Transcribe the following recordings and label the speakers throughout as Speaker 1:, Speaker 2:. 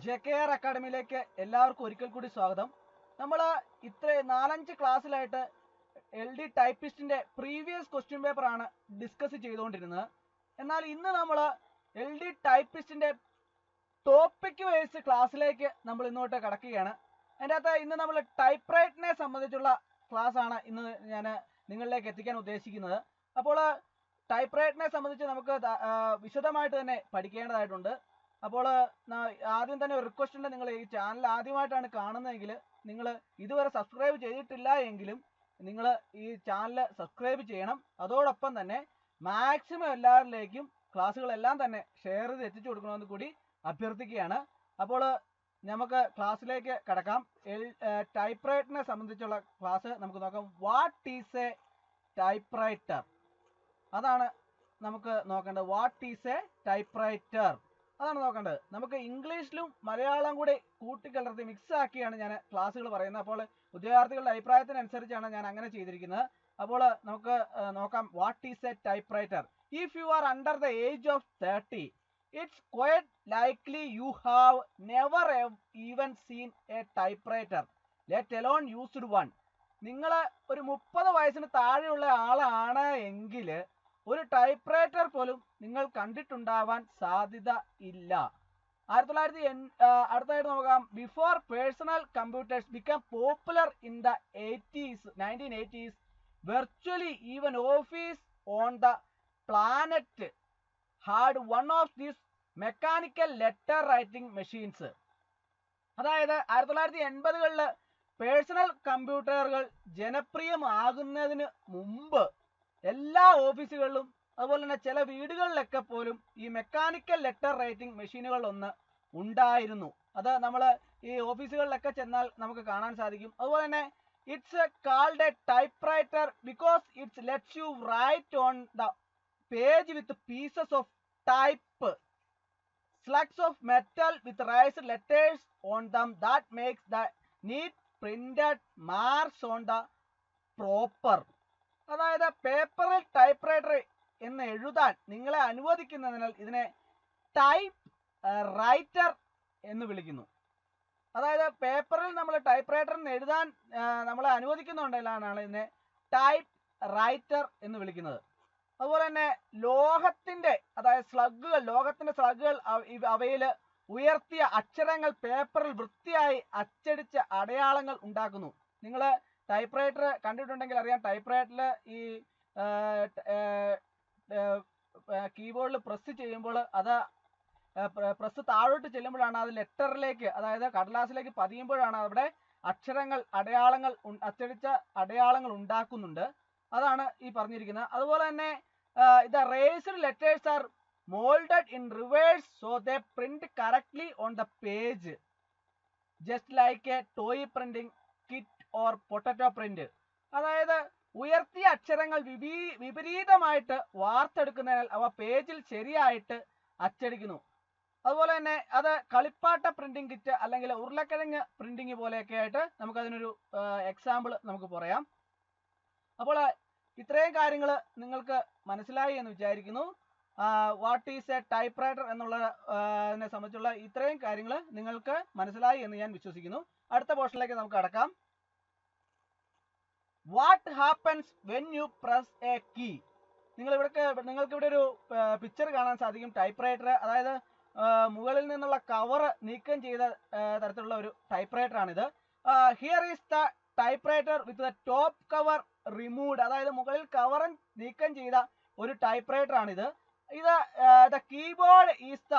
Speaker 1: ജെകെആർ അക്കാഡമിയിലേക്ക് എല്ലാവർക്കും ഒരിക്കൽ കൂടി സ്വാഗതം. നമ്മൾ ഇത്ര 4-5 ക്ലാസ്സിലായിട്ട് LD ടൈപ്പിസ്റ്റിന്റെ പ്രീവിയസ് ക്വസ്റ്റ്യൻ പേപ്പർ ആണ് ഡിസ്കസ് ചെയ്തുകൊണ്ടിരുന്നത്. എന്നാൽ ഇന്ന് നമ്മൾ LD ടൈപ്പിസ്റ്റിന്റെ ടോപ്പിക് വൈസ് ക്ലാസ്സിലേക്ക് നമ്മൾ ഇന്നോട്ട് കടക്കുകയാണ്. അതിൻ്റെ അകത്ത് ഇന്ന് നമ്മൾ ടൈപ്പ് റൈറ്റിനെ സംബന്ധിച്ചുള്ള ക്ലാസ് ആണ് ഇന്ന് ഞാൻ നിങ്ങളിലേക്ക് എത്തിക്കാൻ ഉദ്ദേശിക്കുന്നത്. അപ്പോൾ ടൈപ്പ് റൈറ്റിനെ സംബന്ധിച്ച് നമുക്ക് വിശദമായിട്ട് തന്നെ പഠിക്കേണ്ടതായിട്ടുണ്ട്. അപ്പോൾ ആദ്യം തന്നെ ഒരു റിക്വസ്റ്റ് ഉണ്ട്, നിങ്ങൾ ഈ ചാനൽ ആദ്യമായിട്ടാണ് കാണുന്നതെങ്കിൽ നിങ്ങൾ ഇതുവരെ സബ്സ്ക്രൈബ് ചെയ്തിട്ടില്ല എങ്കിലും നിങ്ങൾ ഈ ചാനൽ സബ്സ്ക്രൈബ് ചെയ്യണം. അതോടൊപ്പം തന്നെ മാക്സിമം എല്ലാവരിലേക്കും ക്ലാസ്സുകളെല്ലാം തന്നെ ഷെയർ ചെയ്ത് എത്തിച്ചു കൊടുക്കണമെന്ന് കൂടി അഭ്യർത്ഥിക്കുകയാണ്. അപ്പോൾ നമുക്ക് ക്ലാസ്സിലേക്ക് കടക്കാം. ടൈപ്പ് റൈറ്ററിനെ സംബന്ധിച്ചുള്ള ക്ലാസ് നമുക്ക് നോക്കാം. What is A type writer? അതാണ് നമുക്ക് നോക്കേണ്ടത്. What is A type writer അതാണ് നോക്കേണ്ടത്. നമുക്ക് ഇംഗ്ലീഷിലും മലയാളം കൂടി കൂട്ടിക്കലർത്തി മിക്സ് ആക്കിയാണ് ഞാൻ ക്ലാസ്സുകൾ പറയുന്നത്. അപ്പോൾ വിദ്യാർത്ഥികളുടെ അഭിപ്രായത്തിനനുസരിച്ചാണ് ഞാൻ അങ്ങനെ ചെയ്തിരിക്കുന്നത്. അപ്പോൾ നമുക്ക് നോക്കാം. What is A type writer? If you are under the age of 30, it's quite likely you have never even seen a typewriter, let alone used one. നിങ്ങൾ ഒരു 30 വയസ്സിന് താഴെയുള്ള ആളാണ് എങ്കിൽ ഒരു ടൈപ്പ് റൈറ്റർ പോലും നിങ്ങൾ കണ്ടിട്ടുണ്ടാവാൻ സാധ്യത ഇല്ല. 1980 നോക്കാം. Before personal computers become popular in the 1980s, virtually even office on the planet had one of these mechanical letter writing machines. അതായത് 1980കളിൽ പേഴ്സണൽ കമ്പ്യൂട്ടറുകൾ ജനപ്രിയമാകുന്നതിന് മുമ്പ് എല്ലാ ഓഫീസുകളിലും അതുപോലെ തന്നെ ചില വീടുകളിലൊക്കെ പോലും ഈ മെക്കാനിക്കൽ ലെറ്റർ റൈറ്റിംഗ് മെഷീനുകളൊന്ന് ഉണ്ടായിരുന്നു. അത് നമ്മൾ ഈ ഓഫീസുകളിലൊക്കെ ചെന്നാൽ നമുക്ക് കാണാൻ സാധിക്കും. അതുപോലെ തന്നെ it's called a typewriter because it's lets you write on the page with pieces of type, slugs of metal with raised letters on them that makes the neat printed marks on the proper. അതായത് പേപ്പറിൽ type writer എന്ന് എഴുതാൻ നിങ്ങളെ അനുവദിക്കുന്നതിനാൽ ഇതിനെ type writer എന്ന് വിളിക്കുന്നു. അതായത് പേപ്പറിൽ നമ്മൾ ടൈപ്പ് റൈറ്റർ എന്ന് എഴുതാൻ നമ്മളെ അനുവദിക്കുന്നുണ്ടെങ്കിലാണ് ഇതിനെ ടൈപ്പ് റൈറ്റർ എന്ന് വിളിക്കുന്നത്. അതുപോലെ തന്നെ ലോഹത്തിന്റെ സ്ലഗുകൾ അവയിൽ ഉയർത്തിയ അക്ഷരങ്ങൾ പേപ്പറിൽ വൃത്തിയായി അച്ചടിച്ച അടയാളങ്ങൾ ഉണ്ടാക്കുന്നു. നിങ്ങൾ ടൈപ്പ് റൈറ്റർ കണ്ടിട്ടുണ്ടെങ്കിൽ അറിയാം. ടൈപ്പ് റൈറ്ററിൽ ഈ കീബോർഡിൽ പ്രസ് ചെയ്യുമ്പോൾ അത് പ്രസ് താഴോട്ട് ചെല്ലുമ്പോഴാണ് അത് ലെറ്ററിലേക്ക്, അതായത് കടലാസിലേക്ക് പതിയുമ്പോഴാണ് അവിടെ അക്ഷരങ്ങൾ അച്ചടിച്ച അടയാളങ്ങൾ ഉണ്ടാക്കുന്നുണ്ട്. അതാണ് ഈ പറഞ്ഞിരിക്കുന്നത്. അതുപോലെ തന്നെ the raised letters are molded in reverse so they print correctly on the page, just like a toy printing kit or potato print. അതായത് ഉയർത്തിയ അക്ഷരങ്ങൾ വിപരീതമായിട്ട് വാർത്തെടുക്കുന്നതിനാൽ അവ പേജിൽ ശരിയായിട്ട് അച്ചടിക്കുന്നു. അതുപോലെ തന്നെ അത് കളിപ്പാട്ട പ്രിന്റിംഗ് കിറ്റ് അല്ലെങ്കിൽ ഉരുളക്കിഴങ്ങ് പ്രിന്റിംഗ് പോലെയൊക്കെ ആയിട്ട് നമുക്കതിനൊരു എക്സാമ്പിൾ നമുക്ക് പറയാം. അപ്പോൾ ഇത്രയും കാര്യങ്ങൾ നിങ്ങൾക്ക് മനസ്സിലായി എന്ന് വിചാരിക്കുന്നു. What is A type writer എന്നുള്ളതിനെ സംബന്ധിച്ചുള്ള ഇത്രയും കാര്യങ്ങൾ നിങ്ങൾക്ക് മനസ്സിലായി എന്ന് ഞാൻ വിശ്വസിക്കുന്നു. അടുത്ത പോർഷനിലേക്ക് നമുക്ക് കടക്കാം. What happens when you press a key? നിങ്ങൾക്ക് ഇവിടെ ഒരു പിക്ചർ കാണാൻ സാധിക്കും. ടൈപ്പ് റൈറ്റർ, അതായത് മുകളിൽ നിന്നുള്ള കവർ നീക്കം ചെയ്ത തരത്തിലുള്ള ഒരു ടൈപ്പ് റൈറ്റർ ആണിത്. Here is the typewriter with the top cover removed. അതായത് മുകളിൽ കവർ നീക്കം ചെയ്ത ഒരു ടൈപ്പ് റൈറ്റർ ആണിത്. The keyboard is the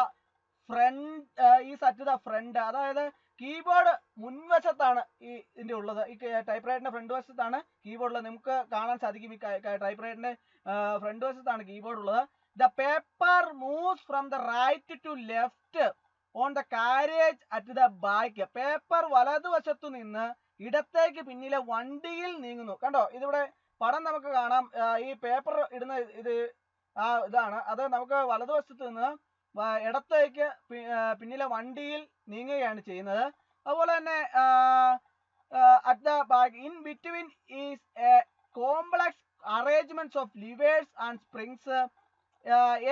Speaker 1: at the front. അതായത് കീബോർഡ് മുൻവശത്താണ് ഇതിന്റെ ഉള്ളത്. ഈ ടൈപ്പ് റൈറ്ററിന്റെ ഫ്രണ്ട് വശത്താണ് കീബോർഡ് ഉള്ളത്. നമുക്ക് കാണാൻ സാധിക്കും ഈ ടൈപ്പ് റൈറ്ററിന്റെ ഫ്രണ്ട് വശത്താണ് കീബോർഡ് ഉള്ളത്. The paper moves from the right to left on the carriage at the back. Paper വലതുവശത്തു നിന്ന് ഇടത്തേക്ക് പിന്നിലെ വണ്ടിയിൽ നീങ്ങുന്നു. കണ്ടോ, ഇതിവിടെ പടം നമുക്ക് കാണാം. ഈ പേപ്പർ ഇടുന്ന ഇതാണ്. അത് നമുക്ക് വലതുവശത്ത് നിന്ന് ഇടത്തേക്ക് പിന്നിലെ വണ്ടിയിൽ നീങ്ങുകയാണ് ചെയ്യുന്നത്. അതുപോലെ തന്നെ at the back in between is A complex arrangements of levers and springs.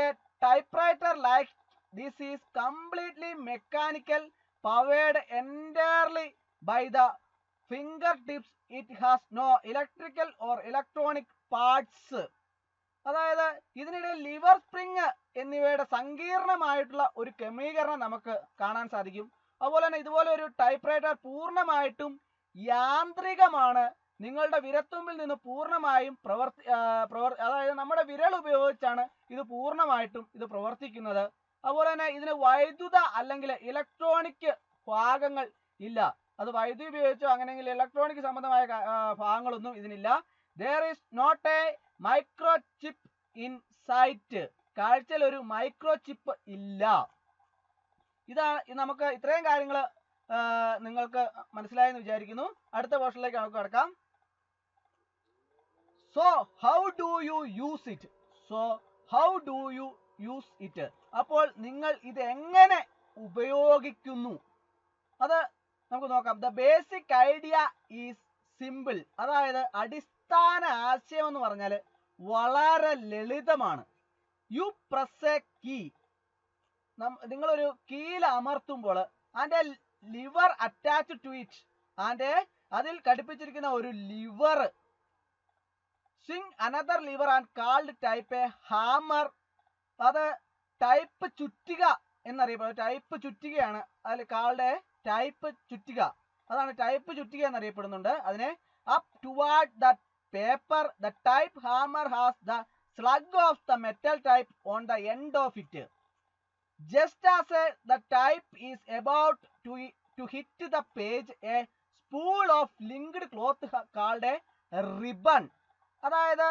Speaker 1: A type writer like this is completely mechanical powered entirely by the fingertips. It has no electrical or electronic parts. അതായത് ഇതിനിടയിൽ liver spring എന്നിവയുടെ സങ്കീർണമായിട്ടുള്ള ഒരു ക്രമീകരണം നമുക്ക് കാണാൻ സാധിക്കും. അതുപോലെ തന്നെ ഇതുപോലെ ഒരു ടൈപ്പ് റൈറ്റർ പൂർണ്ണമായിട്ടും യാന്ത്രികമാണ്. നിങ്ങളുടെ വിരൽത്തുമ്പിൽ നിന്ന് പൂർണ്ണമായും അതായത് നമ്മുടെ വിരൽ ഉപയോഗിച്ചാണ് ഇത് പൂർണ്ണമായിട്ടും ഇത് പ്രവർത്തിക്കുന്നത്. അതുപോലെ തന്നെ ഇതിന് വൈദ്യുത അല്ലെങ്കിൽ ഇലക്ട്രോണിക് ഭാഗങ്ങൾ ഇല്ല. അത് വൈദ്യുതി ഉപയോഗിച്ചോ അങ്ങനെയെങ്കിൽ ഇലക്ട്രോണിക് സംബന്ധമായ ഭാഗങ്ങളൊന്നും ഇതിനില്ല. there is not a microchip in sight. കാഴ്ചയിൽ ഒരു മൈക്രോ ചിപ്പ് ഇല്ല. ഇതാണ് നമുക്ക് ഇത്രയും കാര്യങ്ങൾ നിങ്ങൾക്ക് മനസ്സിലായെന്ന് വിചാരിക്കുന്നു. അടുത്ത പോർഷനിലേക്ക് നമുക്ക് കടക്കാം. So how do you use it? അപ്പോൾ നിങ്ങൾ ഇത് എങ്ങനെ ഉപയോഗിക്കുന്നു അത് നമുക്ക് നോക്കാം. The basic idea is simple. അതായത് അടിസ്ഥാന ആശയം എന്ന് പറഞ്ഞാൽ വളരെ ലളിതമാണ്. You press a key. നിങ്ങളൊരു കീയിൽ അമർത്തുമ്പോൾ അതിന്റെ ലിവർ അറ്റാച്ച് ടു ഇറ്റ്, അതിൽ ഘടിപ്പിച്ചിരിക്കുന്ന ഒരു liver swing another lever and called type a hammer. അത് ടൈപ്പ് ചുറ്റിക എന്നറിയപ്പെടുന്നത്. ടൈപ്പ് ചുറ്റികയാണ് അതിൽ കാൾഡ് ടൈപ്പ് ചുറ്റിക. അതാണ് ടൈപ്പ് ചുറ്റിക എന്നറിയപ്പെടുന്നുണ്ട്. അതിനെ up toward the paper. The type hammer has the slug of the metal type on the end of it. Just as the type is about to hit the page, a spool of linked cloth called a ribbon. അതായത്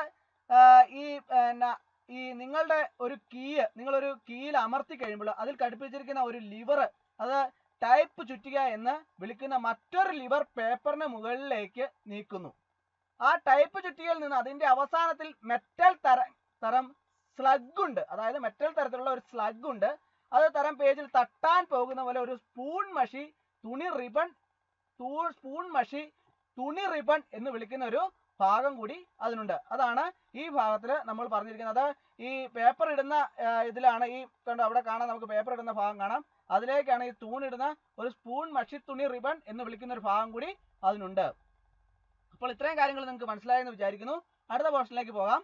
Speaker 1: ഈ നിങ്ങളുടെ ഒരു നിങ്ങളൊരു കീയിൽ അമർത്തി കഴിയുമ്പോൾ അതിൽ ഘടിപ്പിച്ചിരിക്കുന്ന ഒരു ലിവർ, അത് ടൈപ്പ് ചുറ്റിക എന്ന് വിളിക്കുന്ന മറ്റൊരു ലിവർ പേപ്പറിന് മുകളിലേക്ക് നീക്കുന്നു. ആ ടൈപ്പ് ചുറ്റികയിൽ നിന്ന് അതിന്റെ അവസാനത്തിൽ മെറ്റൽ തരം സ്ലഗ് ഉണ്ട്. അതായത് മെറ്റൽ തരത്തിലുള്ള ഒരു സ്ലഗ് ഉണ്ട്. അത് തരം പേജിൽ തട്ടാൻ പോകുന്ന പോലെ ഒരു സ്പൂൺ മഷി തുണി റിബൺ എന്ന് വിളിക്കുന്ന ഒരു ഭാഗം കൂടി അതിനുണ്ട്. അതാണ് ഈ ഭാഗത്തിൽ നമ്മൾ പറഞ്ഞിരിക്കുന്നത്. ഈ പേപ്പർ ഇടുന്ന ഇതിലാണ് ഈ കണ്ടോ അവിടെ കാണാം, നമുക്ക് പേപ്പർ ഇടുന്ന ഭാഗം കാണാം. അതിലേക്കാണ് ഈ തൂണിടുന്ന ഒരു സ്പൂൺ മഷി തുണി റിബൺ എന്ന് വിളിക്കുന്ന ഒരു ഭാഗം കൂടി അതിനുണ്ട്. അപ്പോൾ ഇത്രയും കാര്യങ്ങൾ നിങ്ങൾക്ക് മനസ്സിലായെന്ന് വിചാരിക്കുന്നു. അടുത്ത പോർഷനിലേക്ക് പോകാം.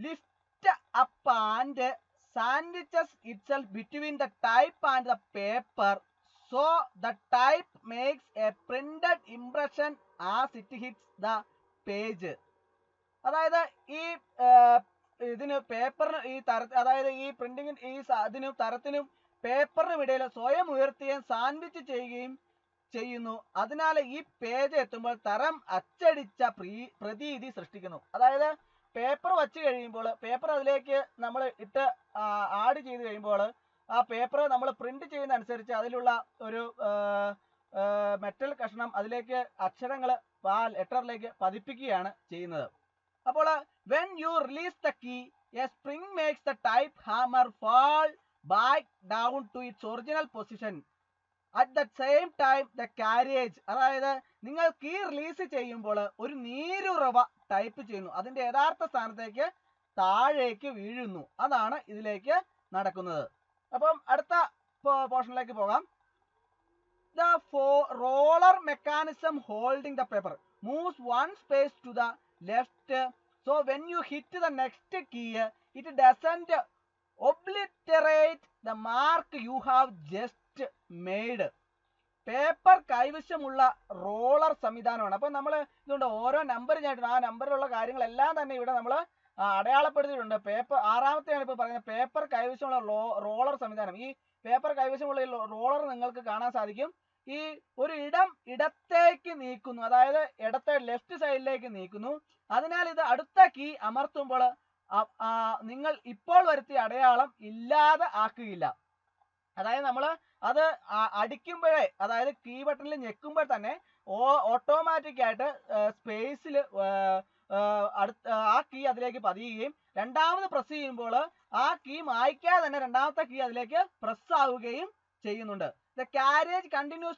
Speaker 1: Lift up and sandwiches itself between the type and the paper so the type makes a printed impression as it hits the page. അതായത് ഈ ഇതിന് പേപ്പറിന് അതായത് ഈ പ്രിന്റിംഗ് ഇതിനും തരത്തിനും പേപ്പറിനും ഇടയിൽ സ്വയം ഉയർത്തുകയും സാൻഡ്വിച്ച് ചെയ്യുകയും ചെയ്യുന്നു. അതിനാൽ ഈ പേജ് എത്തുമ്പോൾ തരം അച്ചടിച്ച പ്രതീതി സൃഷ്ടിക്കുന്നു. അതായത് പേപ്പർ വച്ച് കഴിയുമ്പോൾ പേപ്പർ അതിലേക്ക് നമ്മൾ ഇട്ട് ആഡ് ചെയ്ത് കഴിയുമ്പോൾ ആ പേപ്പർ നമ്മൾ പ്രിന്റ് ചെയ്യുന്ന അനുസരിച്ച് അതിലുള്ള ഒരു മെറ്റൽ കഷ്ണം അതിലേക്ക് അക്ഷരങ്ങൾ ആ ലെറ്ററിലേക്ക് പതിപ്പിക്കുകയാണ് ചെയ്യുന്നത്. അപ്പോൾ when you release the key, a spring makes the type hammer fall back down to its original position. At the same time the carriage, അതായത് നിങ്ങൾ കീ റിലീസ് ചെയ്യുമ്പോൾ ഒരു നീരുറവ ടൈപ്പ് ചെയ്യുന്നു, അതിന്റെ യഥാർത്ഥ സ്ഥാനത്തേക്ക് താഴേക്ക് വീഴുന്നു. അതാണ് ഇതിലേക്ക് നടക്കുന്നത്. അപ്പം അടുത്ത പോർഷനിലേക്ക് പോകാം. The roller mechanism holding the paper moves one space to the left. So when you hit the next key, it doesn't obliterate the mark you have just made. Paper കൈവശമുള്ള റോളർ സംവിധാനമാണ്. അപ്പം നമ്മൾ ഇതുകൊണ്ട് ഓരോ നമ്പറിനായിട്ട് ആ നമ്പറിലുള്ള കാര്യങ്ങളെല്ലാം തന്നെ ഇവിടെ നമ്മൾ അടയാളപ്പെടുത്തിയിട്ടുണ്ട്. പേപ്പർ ആറാമത്തെയാണ് ഇപ്പോൾ പറയുന്നത്. പേപ്പർ കൈവശമുള്ള റോളർ സംവിധാനം. ഈ പേപ്പർ കൈവശമുള്ള ഈ റോളർ നിങ്ങൾക്ക് കാണാൻ സാധിക്കും. ഈ ഒരു ഇടത്തേക്ക് നീക്കുന്നു, അതായത് ഇടത്തെ ലെഫ്റ്റ് സൈഡിലേക്ക് നീക്കുന്നു. അതിനാൽ ഇത് അടുത്ത കീ അമർത്തുമ്പോൾ നിങ്ങൾ ഇപ്പോൾ വരുത്തിയ അടയാളം ഇല്ലാതെ ആക്കുകയില്ല. അതായത് നമ്മൾ അത് അടിക്കുമ്പോഴേ, അതായത് കീ ബട്ടണിൽ ഞെക്കുമ്പോൾ തന്നെ ഓട്ടോമാറ്റിക് ആയിട്ട് സ്പേസിൽ ആ കീ അതിലേക്ക് പതിയുകയും രണ്ടാമത് പ്രസ് ചെയ്യുമ്പോൾ ആ കീ മായ്ക്കാതെ തന്നെ രണ്ടാമത്തെ കീ അതിലേക്ക് പ്രസ് ആവുകയും ചെയ്യുന്നുണ്ട്. The carriage continues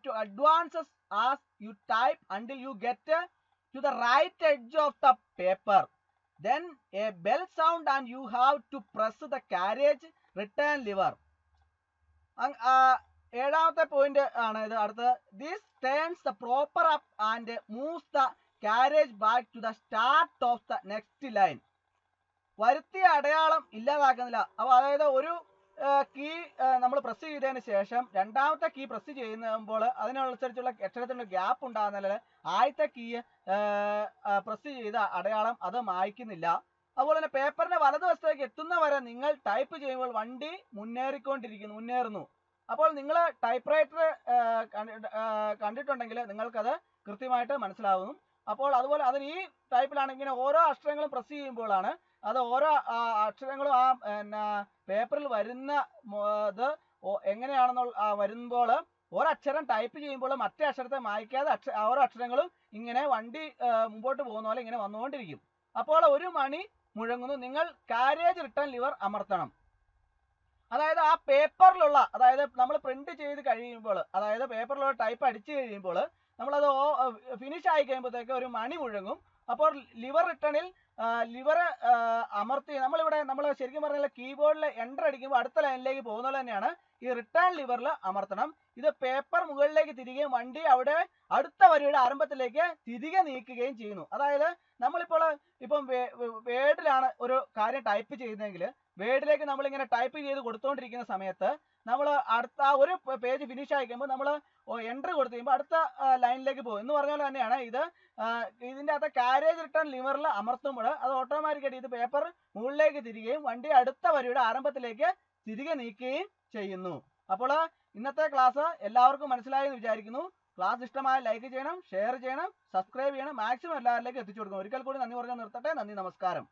Speaker 1: to advances as you type until you get to the right edge of the paper. Then a bell sound and you have to press the carriage return lever. ഏഴാമത്തെ point ആണ് ഇത്. അടുത്ത് this turns the proper up and moves the carriage back to the start of the next line. വരുത്തിയ അടയാളം ഇല്ലാതാക്കുന്നില്ല. അപ്പോൾ അതായത് ഒരു key നമ്മൾ പ്രസ് ചെയ്തതിന് ശേഷം രണ്ടാമത്തെ കീ പ്രസ് ചെയ്യുമ്പോൾ അതിനനുസരിച്ചുള്ള അക്ഷരത്തിനുള്ള ഗ്യാപ്പ് ഉണ്ടാകുന്നതിൽ ആദ്യത്തെ കീ പ്രസ് ചെയ്ത അടയാളം അത് മായ്ക്കുന്നില്ല. അതുപോലെ തന്നെ പേപ്പറിന്റെ വലതുവശത്തേക്ക് എത്തുന്നവരെ നിങ്ങൾ ടൈപ്പ് ചെയ്യുമ്പോൾ വണ്ടി മുന്നേറുന്നു. അപ്പോൾ നിങ്ങൾ ടൈപ്പ് റൈറ്റർ കണ്ടിട്ടുണ്ടെങ്കിൽ നിങ്ങൾക്കത് കൃത്യമായിട്ട് മനസ്സിലാവുന്നു. അപ്പോൾ അതുപോലെ അതിന് ഈ ടൈപ്പിലാണ് ഇങ്ങനെ ഓരോ അക്ഷരങ്ങളും പ്രസ് ചെയ്യുമ്പോഴാണ് അത് ഓരോ അക്ഷരങ്ങളും ആ പേപ്പറിൽ വരുന്ന ഇത് എങ്ങനെയാണെന്നുള്ള വരുമ്പോൾ ഒരക്ഷരം ടൈപ്പ് ചെയ്യുമ്പോൾ മറ്റേ അക്ഷരത്തെ മായ്ക്കാതെ ഓരോ അക്ഷരങ്ങളും ഇങ്ങനെ വണ്ടി മുമ്പോട്ട് പോകുന്ന പോലെ ഇങ്ങനെ വന്നുകൊണ്ടിരിക്കും. അപ്പോൾ ഒരു മണി മുഴങ്ങുന്നു. നിങ്ങൾ കാരേജ് റിട്ടേൺ ലിവർ അമർത്തണം. അതായത് ആ പേപ്പറിലുള്ള, അതായത് നമ്മൾ പ്രിന്റ് ചെയ്ത് കഴിയുമ്പോൾ, അതായത് പേപ്പറിലുള്ള ടൈപ്പ് അടിച്ചു കഴിയുമ്പോൾ നമ്മളത് ഫിനിഷ് ആയി കഴിയുമ്പോഴത്തേക്ക് ഒരു മണി മുഴങ്ങും. അപ്പോൾ ലിവർ റിട്ടേണിൽ ലിവർ അമർത്തി നമ്മൾ ശരിക്കും പറഞ്ഞാൽ കീബോർഡിൽ എൻ്റർ അടിക്കുമ്പോൾ അടുത്ത ലൈനിലേക്ക് പോകുന്ന പോലെ തന്നെയാണ് ഈ റിട്ടേൺ ലിവറിൽ അമർത്തണം. ഇത് പേപ്പർ മുകളിലേക്ക് തിരികെയും വണ്ടി അവിടെ അടുത്ത വരിയുടെ ആരംഭത്തിലേക്ക് തിരികെ നീക്കുകയും ചെയ്യുന്നു. അതായത് നമ്മളിപ്പോൾ ഇപ്പം വേർഡിലാണ് ഒരു കാര്യം ടൈപ്പ് ചെയ്യുന്നതെങ്കിൽ വേർഡിലേക്ക് നമ്മളിങ്ങനെ ടൈപ്പ് ചെയ്ത് കൊടുത്തുകൊണ്ടിരിക്കുന്ന സമയത്ത് നമ്മൾ അടുത്ത ആ ഒരു പേജ് ഫിനിഷ് ആയി കഴിയുമ്പോൾ നമ്മൾ എൻട്രി കൊടുത്തു കഴിയുമ്പോൾ അടുത്ത ലൈനിലേക്ക് പോകും എന്ന് പറഞ്ഞ പോലെ തന്നെയാണ് ഇത്. ഇതിൻ്റെ അകത്ത് കാരേജ് റിട്ടേൺ ലിവറിൽ അമർത്തുമ്പോൾ അത് ഓട്ടോമാറ്റിക്കായിട്ട് ഇത് പേപ്പർ മുകളിലേക്ക് തിരികെയും വണ്ടി അടുത്ത വരിയുടെ ആരംഭത്തിലേക്ക് തിരികെ നീക്കുകയും ചെയ്യുന്നു. അപ്പോൾ ഇന്നത്തെ ക്ലാസ് എല്ലാവർക്കും മനസ്സിലായി എന്ന് വിചാരിക്കുന്നു. ക്ലാസ് ഇഷ്ടമായ ലൈക്ക് ചെയ്യണം, ഷെയർ ചെയ്യണം, സബ്സ്ക്രൈബ് ചെയ്യണം, മാക്സിമം എല്ലാവരിലേക്കും എത്തിച്ചു കൊടുക്കണം. ഒരിക്കൽ കൂടി നന്ദി പറഞ്ഞ് നിർത്തട്ടെ. നന്ദി, നമസ്കാരം.